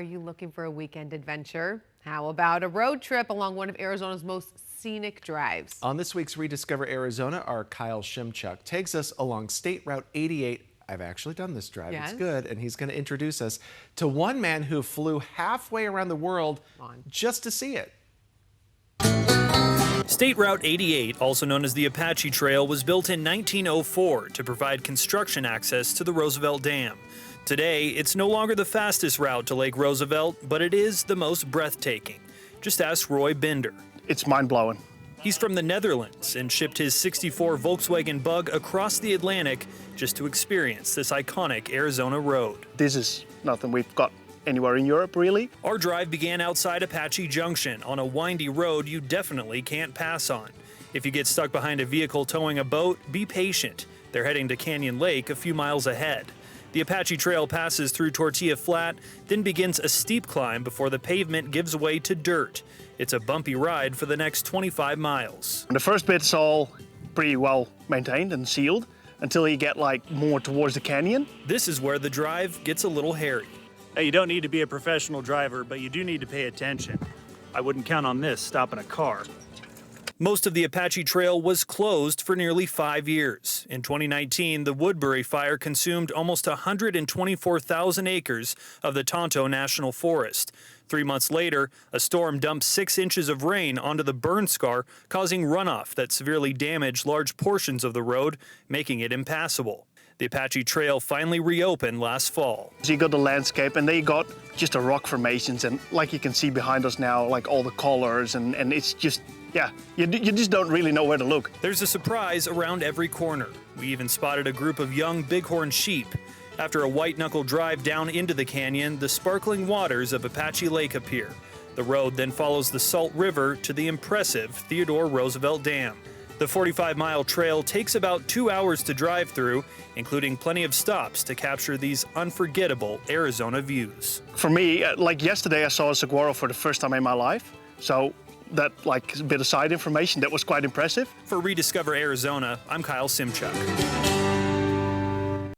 Are you looking for a weekend adventure? How about a road trip along one of Arizona's most scenic drives? On this week's Rediscover Arizona, our Kyle Shimchuk takes us along State Route 88. I've actually done this drive. Yes. It's good. And he's going to introduce us to one man who flew halfway around the world just to see it. State Route 88, also known as the Apache Trail, was built in 1904 to provide construction access to the Roosevelt Dam. Today, it's no longer the fastest route to Lake Roosevelt, but it is the most breathtaking. Just ask Roy Binder. It's mind-blowing. He's from the Netherlands and shipped his '64 Volkswagen Bug across the Atlantic just to experience this iconic Arizona road. This is nothing we've got anywhere in Europe, really. Our drive began outside Apache Junction on a windy road you definitely can't pass on. If you get stuck behind a vehicle towing a boat, be patient. They're heading to Canyon Lake a few miles ahead. The Apache Trail passes through Tortilla Flat, then begins a steep climb before the pavement gives way to dirt. It's a bumpy ride for the next 25 miles. The first bit's all pretty well maintained and sealed until you get more towards the canyon. This is where the drive gets a little hairy. Hey, you don't need to be a professional driver, but you do need to pay attention. I wouldn't count on this stopping a car. Most of the Apache Trail was closed for nearly 5 years. In 2019, the Woodbury fire consumed almost 124,000 acres of the Tonto National Forest. 3 months later, a storm dumped 6 inches of rain onto the burn scar, causing runoff that severely damaged large portions of the road, making it impassable. The Apache Trail finally reopened last fall. So you got the landscape, and then you got just the rock formations, and like you can see behind us now, like all the colors, and it's just, yeah, you just don't really know where to look. There's a surprise around every corner. We even spotted a group of young bighorn sheep. After a white-knuckle drive down into the canyon, the sparkling waters of Apache Lake appear. The road then follows the Salt River to the impressive Theodore Roosevelt Dam. The 45-mile trail takes about 2 hours to drive through, including plenty of stops to capture these unforgettable Arizona views. For me, like yesterday, I saw a saguaro for the first time in my life. So that, bit of side information, that was quite impressive. For Rediscover Arizona, I'm Kyle Shimchuk.